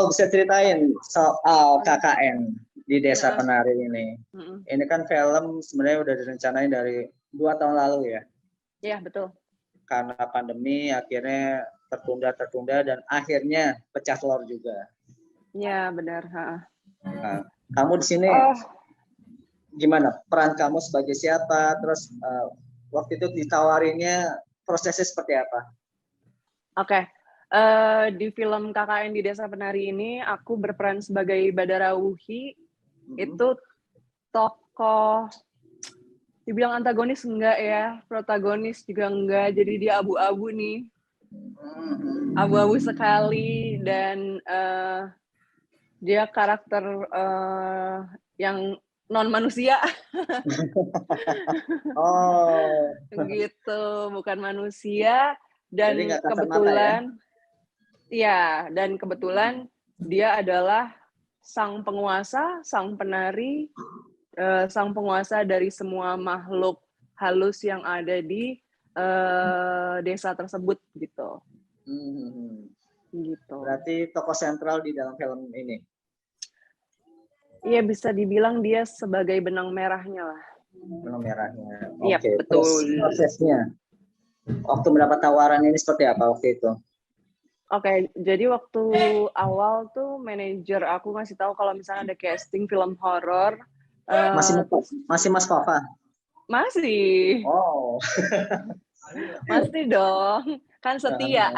bisa ceritain soal KKN di Desa Penari ini. Ini kan film sebenarnya udah direncanain dari 2 tahun lalu ya. Iya, betul. Karena pandemi akhirnya tertunda dan akhirnya pecah telur juga. Iya, benar. Nah, kamu di sini gimana? Peran kamu sebagai siapa? Terus waktu itu ditawarinnya prosesnya seperti apa? Oke. Di film KKN di Desa Penari ini aku berperan sebagai Badara Wuhi. Itu tokoh dibilang antagonis enggak ya, protagonis juga enggak, jadi dia abu-abu nih. Abu-abu sekali dan dia karakter yang non manusia. Gitu, bukan manusia dan kebetulan dia adalah sang penguasa, sang penari, sang penguasa dari semua makhluk halus yang ada di desa tersebut gitu. Gitu. Berarti tokoh sentral di dalam film ini. Iya, bisa dibilang dia sebagai benang merahnya lah. Benang merahnya. Iya, betul. Terus prosesnya. Waktu mendapat tawaran ini seperti apa waktu itu? Oke, jadi waktu awal tuh manajer aku ngasih tahu kalau misalnya ada casting film horor. Masih Mas Fafa? Masih. Oh. Masih dong, kan setia.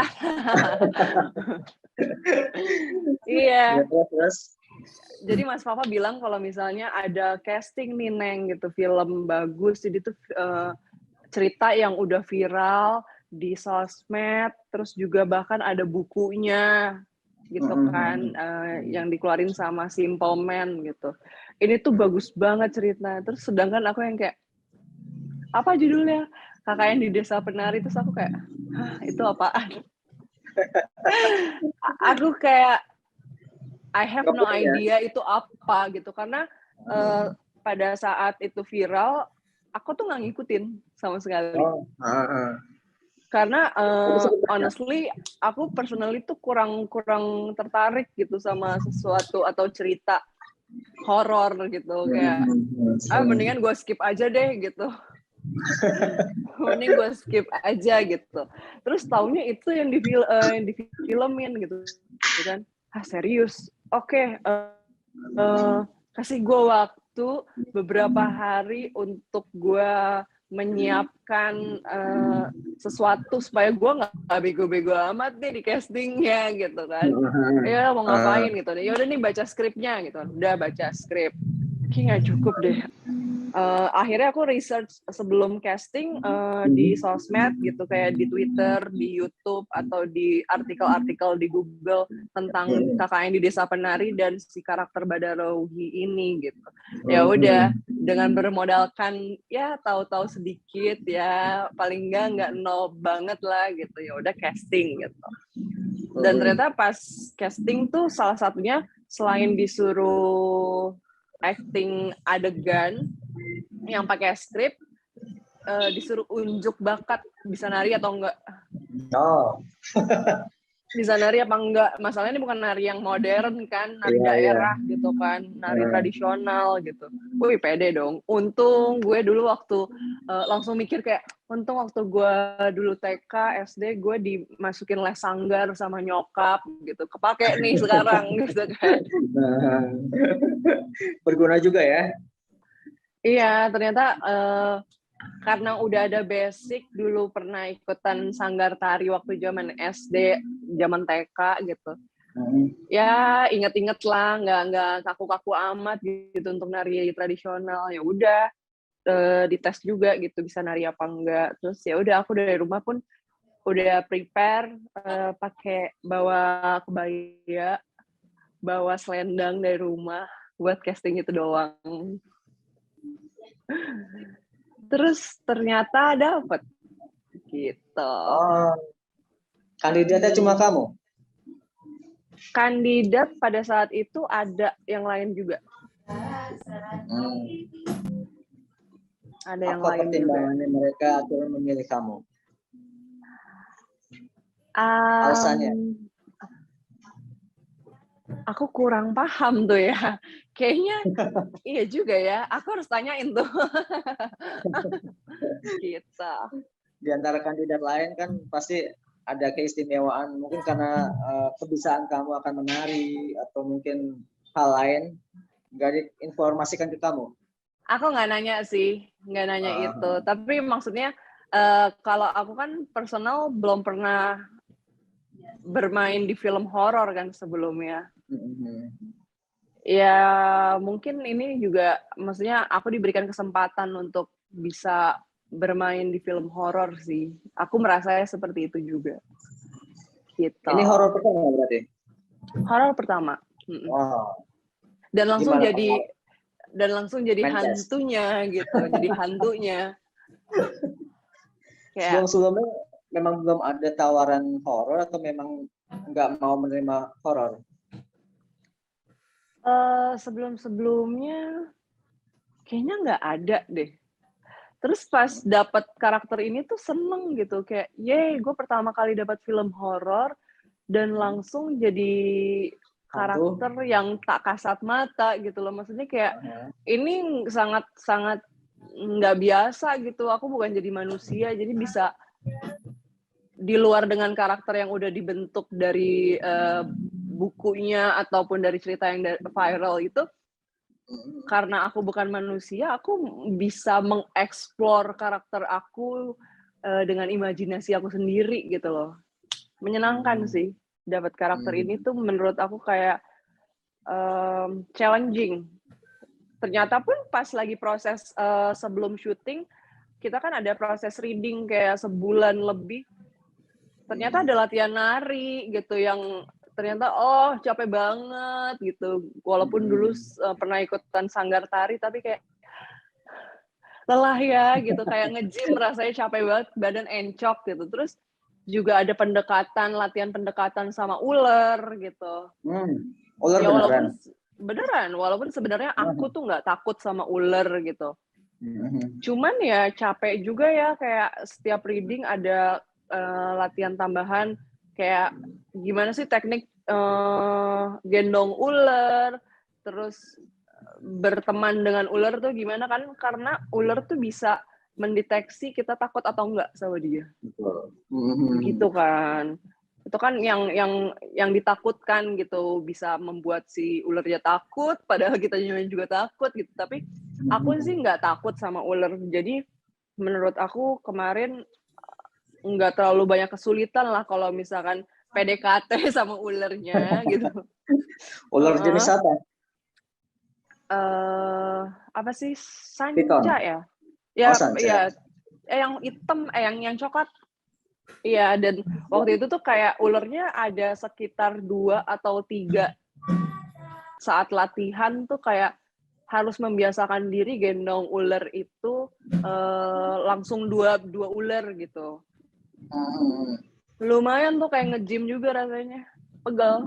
Iya. Terus. Jadi Mas Fafa bilang kalau misalnya ada casting nih Neng gitu, film bagus, jadi tuh cerita yang udah viral di sosmed, terus juga bahkan ada bukunya gitu kan, yang dikeluarin sama Simple Man gitu. Ini tuh bagus banget cerita. Terus sedangkan aku yang kayak, apa judulnya? KKN di Desa Penari, terus aku kayak, hah, itu apaan? Aku kayak, I have no idea itu apa gitu, karena pada saat itu viral, aku tuh nggak ngikutin sama sekali. Karena honestly, aku personally tuh kurang tertarik gitu sama sesuatu atau cerita horor gitu, kayak mendingan gue skip aja deh gitu. Mending gue skip aja gitu. Terus taunya itu yang difilmin gitu kan. Serius? Oke, kasih gue waktu beberapa hari untuk gue menyiapkan sesuatu supaya gue nggak bego-bego amat nih di castingnya gitu kan. Ya mau ngapain gitu. Ya udah nih baca skripnya gitu. Udah baca skrip. Kayaknya nggak cukup deh. Akhirnya aku research sebelum casting di sosmed gitu, kayak di Twitter, di YouTube, atau di artikel-artikel di Google tentang KKN di Desa Penari dan si karakter Badara Wuhi ini gitu. Ya udah, dengan bermodalkan ya tahu-tahu sedikit ya, paling nggak nol banget lah gitu, ya udah casting gitu. Dan ternyata pas casting tuh salah satunya selain disuruh acting adegan yang pakai skrip, disuruh unjuk bakat bisa nari atau enggak. Bisa nari apa enggak. Masalahnya ini bukan nari yang modern kan, nari daerah gitu kan, nari tradisional gitu. Wih, pede dong. Untung gue dulu waktu langsung mikir kayak, untung waktu gue dulu TK, SD, gue dimasukin les sanggar sama nyokap gitu. Kepake nih sekarang gitu kan. Berguna juga ya. Iya, ternyata karena udah ada basic, dulu pernah ikutan sanggar tari waktu zaman SD, zaman TK gitu. Ya inget-inget lah, nggak kaku-kaku amat gitu untuk nari tradisional. Ya udah dites juga gitu bisa nari apa enggak. Terus ya udah aku dari rumah pun udah prepare, pakai bawa kebaya, bawa selendang dari rumah buat casting itu doang. Terus ternyata dapet gitu. Kandidatnya cuma kamu? Kandidat pada saat itu ada yang lain juga. Ada yang lain juga. Apa pertimbangannya mereka akhirnya memilih kamu? Alasannya? Aku kurang paham tuh ya. Kayaknya iya juga ya. Aku harus tanyain tuh. Gitu. Di antara kandidat lain kan pasti ada keistimewaan. Mungkin karena kebiasaan kamu akan menari atau mungkin hal lain nggak diinformasikan ke kamu. Aku nggak nanya sih, nggak nanya itu. Tapi maksudnya kalau aku kan personal belum pernah bermain di film horor kan sebelumnya. Ya mungkin ini juga, maksudnya aku diberikan kesempatan untuk bisa bermain di film horor sih. Aku merasanya seperti itu juga. Gitu. Ini horor pertama berarti? Horor pertama. Wow. Dan langsung Gimana jadi Manchester. hantunya gitu, jadi hantunya. Sebelum-sebelumnya memang belum ada tawaran horor atau memang nggak mau menerima horor? Sebelum-sebelumnya kayaknya nggak ada deh. Terus pas dapat karakter ini tuh seneng gitu, kayak yeay, gue pertama kali dapat film horor dan langsung jadi karakter yang tak kasat mata gitu loh. Maksudnya kayak ini sangat nggak biasa gitu. Aku bukan jadi manusia, jadi bisa di luar dengan karakter yang udah dibentuk dari bukunya ataupun dari cerita yang viral itu. Karena aku bukan manusia, aku bisa mengeksplor karakter aku dengan imajinasi aku sendiri gitu loh. Menyenangkan sih dapat karakter ini tuh, menurut aku kayak challenging. Ternyata pun pas lagi proses sebelum syuting, kita kan ada proses reading kayak sebulan lebih. Ternyata ada latihan nari gitu yang ternyata capek banget gitu. Walaupun dulu pernah ikutan sanggar tari, tapi kayak lelah ya gitu, kayak nge-gym rasanya capek banget, badan encok gitu. Terus juga ada latihan pendekatan sama ular gitu. Ular ya beneran? walaupun sebenarnya aku tuh nggak takut sama ular gitu. Cuman ya capek juga ya, kayak setiap reading ada latihan tambahan kayak gimana sih teknik gendong ular, terus berteman dengan ular tuh gimana kan, karena ular tuh bisa mendeteksi kita takut atau enggak sama dia. Gitu kan. Itu kan yang ditakutkan gitu, bisa membuat si ularnya takut padahal kita juga takut gitu. Tapi aku sih nggak takut sama ular. Jadi menurut aku kemarin nggak terlalu banyak kesulitan lah kalau misalkan PDKT sama ularnya gitu. Ular jenis apa? Apa sih, Sanja ya? Ya, ya, yang hitam, yang coklat. Iya, dan waktu itu tuh kayak ularnya ada sekitar 2 atau 3. Saat latihan tuh kayak harus membiasakan diri gendong ular itu langsung dua ular gitu. Lumayan tuh kayak nge-gym juga rasanya. Pegal.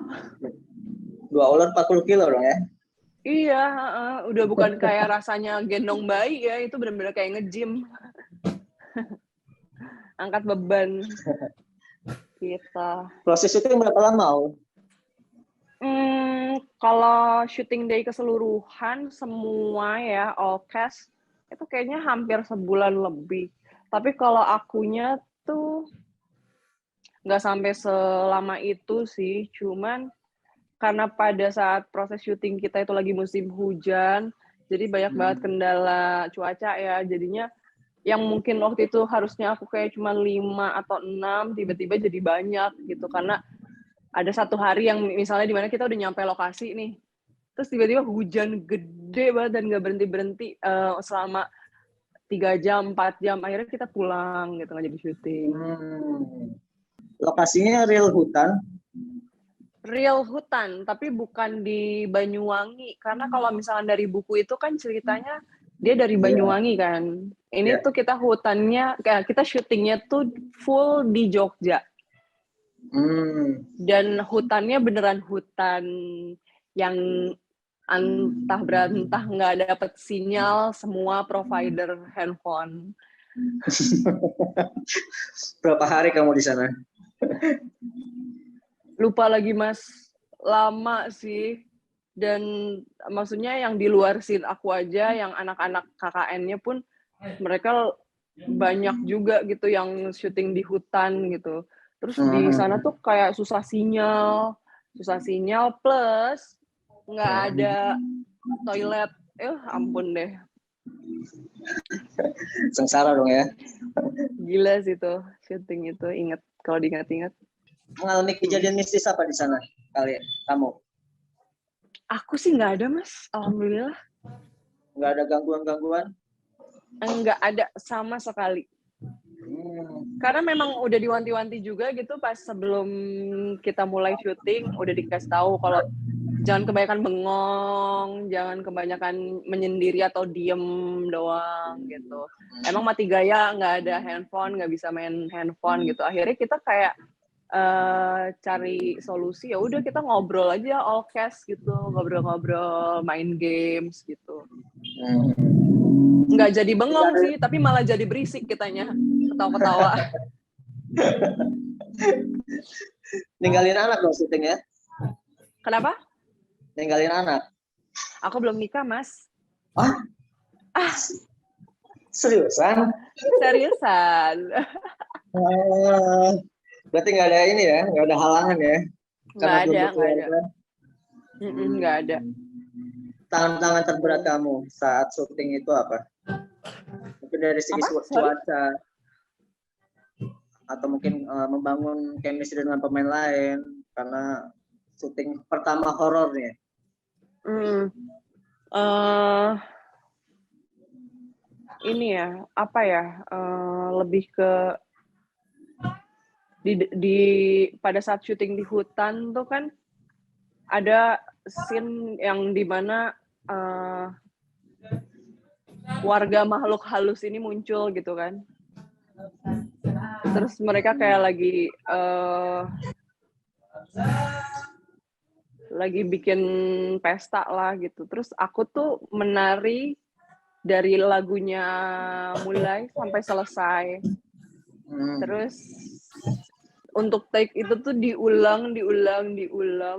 2 ular 40 kilo dong ya? Iya, udah bukan kayak rasanya gendong bayi ya, itu benar-benar kayak nge-gym. Angkat beban. Kita. Proses itu berapa lama? Kalau shooting day keseluruhan semua ya, all cast, itu kayaknya hampir sebulan lebih. Tapi kalau akunya tuh nggak sampai selama itu sih, cuman karena pada saat proses syuting kita itu lagi musim hujan, jadi banyak banget kendala cuaca ya, jadinya yang mungkin waktu itu harusnya aku kayak cuma 5 atau 6, tiba-tiba jadi banyak gitu, karena ada satu hari yang misalnya di mana kita udah nyampe lokasi nih, terus tiba-tiba hujan gede banget dan nggak berhenti-berhenti selama 3 jam, 4 jam, akhirnya kita pulang gitu, nggak jadi syuting. Lokasinya real hutan? Real hutan, tapi bukan di Banyuwangi. Karena kalau misalnya dari buku itu kan ceritanya dia dari Banyuwangi kan. Ini tuh kita hutannya, kita syutingnya tuh full di Jogja. Dan hutannya beneran hutan yang entah berantah nggak dapet sinyal semua provider handphone. Berapa hari kamu di sana? Lupa lagi Mas, lama sih. Dan maksudnya yang di luar scene aku aja, yang anak-anak KKN-nya pun mereka banyak juga gitu yang syuting di hutan gitu. Terus di sana tuh kayak susah sinyal plus nggak ada toilet. Ampun deh. Sengsara dong ya. Gila sih tuh syuting itu, kalau diingat-ingat. Mengalami kejadian mistis apa di sana kamu? Aku sih nggak ada, Mas. Alhamdulillah. Nggak ada gangguan-gangguan? Nggak ada sama sekali. Karena memang udah diwanti-wanti juga gitu pas sebelum kita mulai syuting, udah dikasih tahu kalau jangan kebanyakan bengong, jangan kebanyakan menyendiri atau diem doang gitu. Emang mati gaya, nggak ada handphone, nggak bisa main handphone gitu. Akhirnya kita kayak cari solusi, ya udah kita ngobrol aja all cast gitu, ngobrol-ngobrol, main games gitu. Nggak jadi bengong sih, tapi malah jadi berisik kitanya, ketawa-ketawa. Ninggalin anak dong syuting ya? Kenapa? Ninggalin anak? Aku belum nikah, Mas. Seriusan? Seriusan. Berarti nggak ada ini ya, nggak ada halangan ya? Nggak ada. Tantangan terberat kamu saat syuting itu apa? Mungkin dari segi cuaca, atau mungkin membangun chemistry dengan pemain lain, karena syuting pertama horor nih. Ini ya, apa ya? Lebih ke pada saat syuting di hutan tuh kan ada scene yang dimana warga makhluk halus ini muncul gitu kan. Terus mereka kayak lagi bikin pesta lah gitu. Terus aku tuh menari dari lagunya mulai sampai selesai. Terus untuk take itu tuh diulang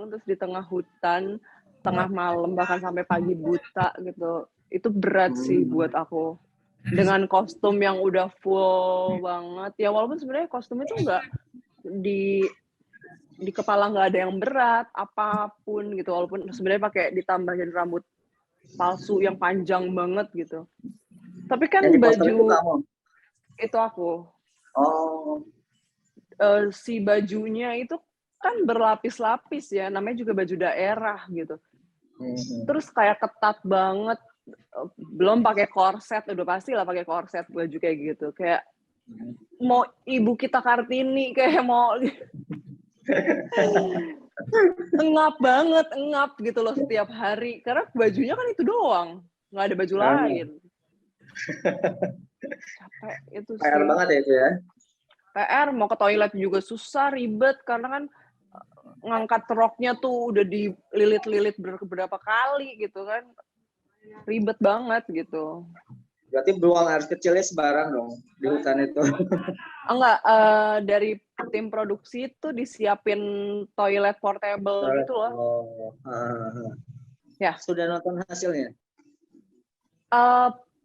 terus di tengah hutan, tengah malam, bahkan sampai pagi buta gitu. Itu berat sih buat aku. Dengan kostum yang udah full banget. Ya walaupun sebenarnya kostum itu enggak di kepala nggak ada yang berat, apapun gitu. Walaupun sebenarnya pakai ditambahin rambut palsu yang panjang banget gitu. Tapi kan baju itu aku. Si bajunya itu kan berlapis-lapis ya, namanya juga baju daerah gitu. Terus kayak ketat banget, belum pakai korset, udah pasti lah pakai korset baju kayak gitu. Kayak mau ibu kita Kartini, kayak mau engap gitu loh setiap hari. Karena bajunya kan itu doang, nggak ada baju lain. Capek itu sih. PR banget ya itu ya. PR, mau ke toilet juga susah, ribet, karena kan ngangkat roknya tuh udah dililit-lilit beberapa kali gitu kan. Ribet banget gitu. Berarti buang air kecilnya sembarang dong di hutan itu. Enggak, dari tim produksi itu disiapin toilet portable gitu loh. Ya. Sudah nonton hasilnya?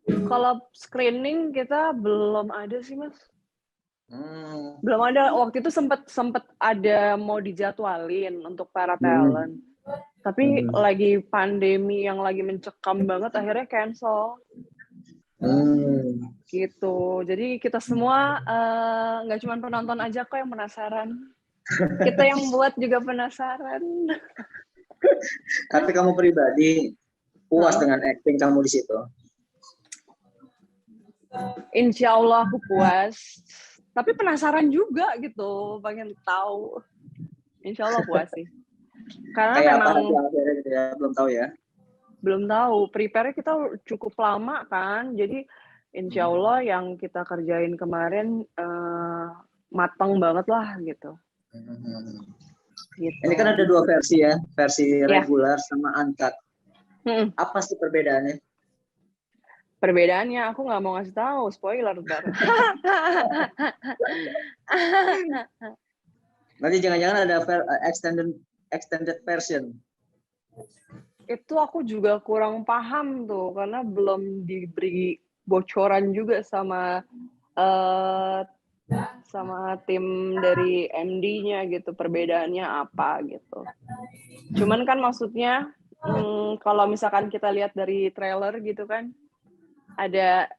Kalau screening kita belum ada sih, Mas. Belum ada. Waktu itu sempet ada mau dijadwalin untuk para talent. Tapi lagi pandemi yang lagi mencekam banget, akhirnya cancel. Gitu. Jadi kita semua nggak cuma penonton aja kok yang penasaran. Kita yang buat juga penasaran. Tapi kamu pribadi puas dengan acting kamu di situ? Insya Allah aku puas. Tapi penasaran juga gitu, pengen tahu. Insya Allah puas sih. Karena kayak memang gitu ya, belum tahu ya. Belum tahu. Prepare-nya kita cukup lama kan. Jadi insya Allah yang kita kerjain kemarin matang banget lah gitu. Ini kan ada 2 versi ya, versi regular sama uncut. Apa sih perbedaannya? Perbedaannya aku nggak mau ngasih tahu, spoiler ntar. Nanti jangan-jangan ada extended extended version? Itu aku juga kurang paham tuh karena belum diberi bocoran juga sama tim dari MD-nya gitu, perbedaannya apa gitu. Cuman kan maksudnya kalau misalkan kita lihat dari trailer gitu kan, ada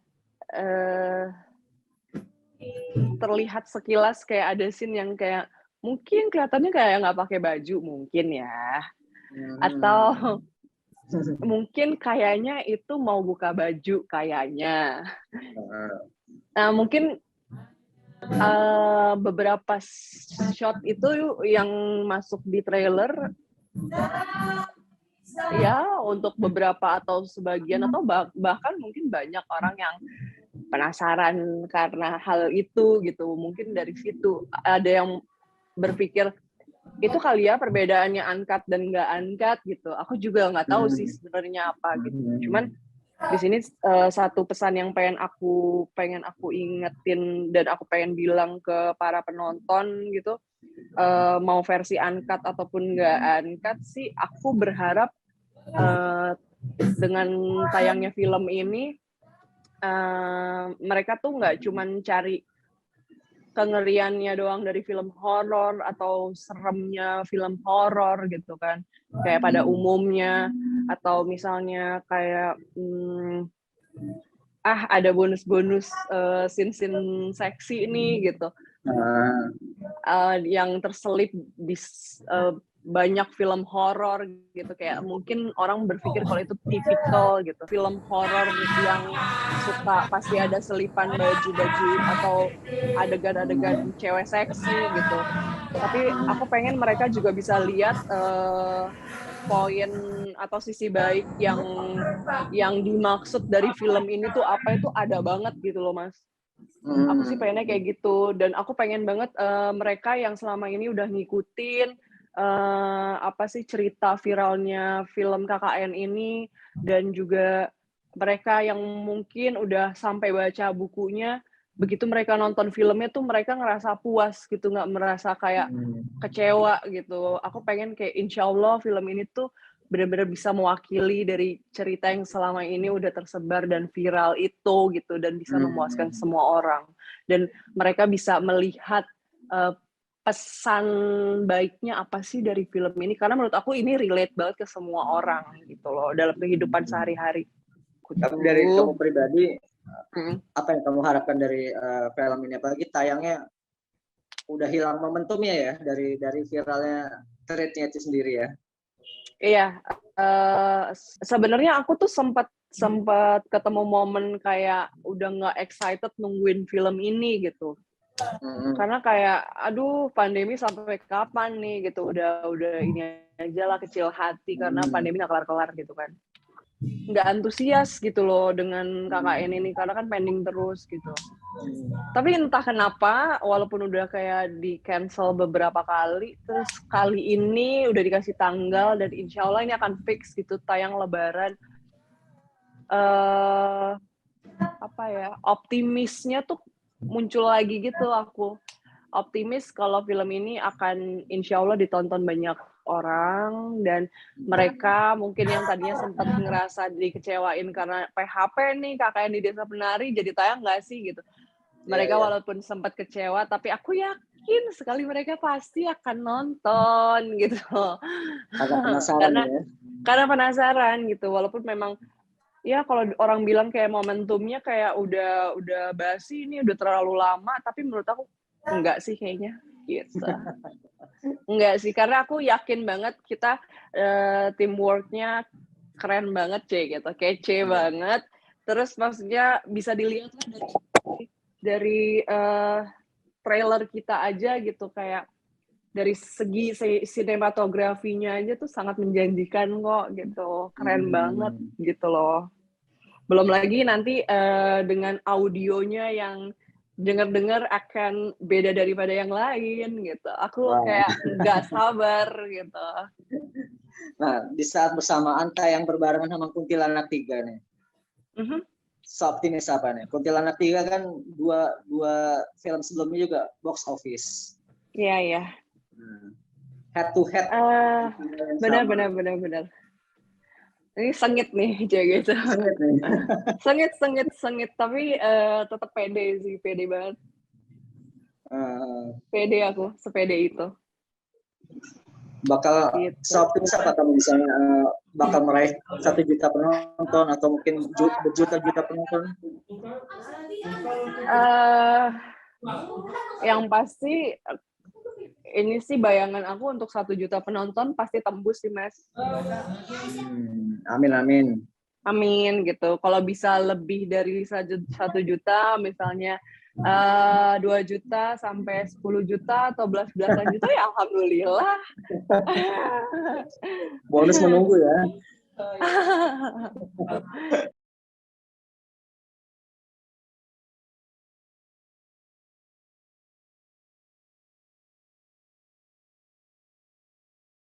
terlihat sekilas kayak ada scene yang kayak mungkin kelihatannya kayak nggak pakai baju mungkin ya, atau mungkin kayaknya itu mau buka baju kayaknya. Nah mungkin beberapa shot itu yang masuk di trailer ya untuk beberapa atau sebagian atau bahkan mungkin banyak orang yang penasaran karena hal itu gitu. Mungkin dari situ ada yang berpikir itu kali ya perbedaannya uncut dan nggak uncut gitu. Aku juga nggak tahu sih sebenarnya apa gitu. Cuman di sini satu pesan yang pengen aku ingetin dan aku pengen bilang ke para penonton gitu, mau versi uncut ataupun nggak uncut sih, aku berharap dengan tayangnya film ini mereka tuh nggak cuman cari kengeriannya doang dari film horor atau seremnya film horor gitu kan, kayak pada umumnya, atau misalnya kayak ada bonus-bonus scene-scene seksi nih gitu, yang terselip di banyak film horor gitu. Kayak mungkin orang berpikir kalau itu tipikal gitu film horor yang suka pasti ada selipan baju-baju atau adegan-adegan cewek seksi gitu. Tapi aku pengen mereka juga bisa lihat poin atau sisi baik yang dimaksud dari film ini tuh apa, itu ada banget gitu loh Mas. Aku sih pengennya kayak gitu, dan aku pengen banget mereka yang selama ini udah ngikutin cerita viralnya film KKN ini, dan juga mereka yang mungkin udah sampai baca bukunya, begitu mereka nonton filmnya tuh mereka ngerasa puas gitu, nggak merasa kayak kecewa gitu. Aku pengen kayak insya Allah film ini tuh benar-benar bisa mewakili dari cerita yang selama ini udah tersebar dan viral itu gitu, dan bisa memuaskan semua orang, dan mereka bisa melihat pesan baiknya apa sih dari film ini, karena menurut aku ini relate banget ke semua orang gitu loh dalam kehidupan sehari-hari. Tapi dari kamu pribadi, apa yang kamu harapkan dari film ini? Apalagi tayangnya udah hilang momentumnya ya dari viralnya thread-nya itu sendiri ya. Iya, sebenarnya aku tuh sempat ketemu momen kayak udah nggak excited nungguin film ini gitu. Karena kayak aduh pandemi sampai kapan nih gitu, udah ini aja lah, kecil hati karena pandemi nggak kelar-kelar gitu kan. Nggak antusias gitu loh dengan KKN ini karena kan pending terus gitu. Tapi entah kenapa walaupun udah kayak di cancel beberapa kali, terus kali ini udah dikasih tanggal dan insya Allah ini akan fix gitu tayang Lebaran. Optimisnya tuh muncul lagi gitu. Aku optimis kalau film ini akan insya Allah ditonton banyak orang, dan mereka mungkin yang tadinya sempat ngerasa dikecewain karena PHP nih KKN di Desa Penari jadi tayang nggak sih gitu. Mereka walaupun sempat kecewa, tapi aku yakin sekali mereka pasti akan nonton gitu. Karena penasaran gitu, walaupun memang ya kalau orang bilang kayak momentumnya kayak udah basi ini, udah terlalu lama, tapi menurut aku enggak sih kayaknya gitu. Enggak sih, karena aku yakin banget kita teamworknya keren banget gitu, kece banget. Terus maksudnya bisa dilihat dari trailer kita aja gitu, kayak dari segi sinematografinya aja tuh sangat menjanjikan kok gitu, keren banget gitu loh. Belum lagi nanti dengan audionya yang dengar-dengar akan beda daripada yang lain gitu. Aku kayak nggak sabar gitu. Nah, di saat bersamaan tayang berbarengan sama Kuntilanak 3 nih. Optimis apa nih? Kuntilanak 3 kan dua film sebelumnya juga box office. Iya. head to head. Benar. Ini sengit nih, gitu. Sengit. Tapi tetap pede sih, pede banget. Pede aku, sepede itu. Bakal gitu. seoptimis apa kamu misalnya bakal meraih 1 juta penonton atau mungkin berjuta-juta penonton? Yang pasti ini sih bayangan aku untuk 1 juta penonton pasti tembus sih, Mas. Amin gitu. Kalau bisa lebih dari 1 juta, misalnya 2 juta sampai 10 juta atau belasan juta, ya alhamdulillah. Bonus menunggu ya.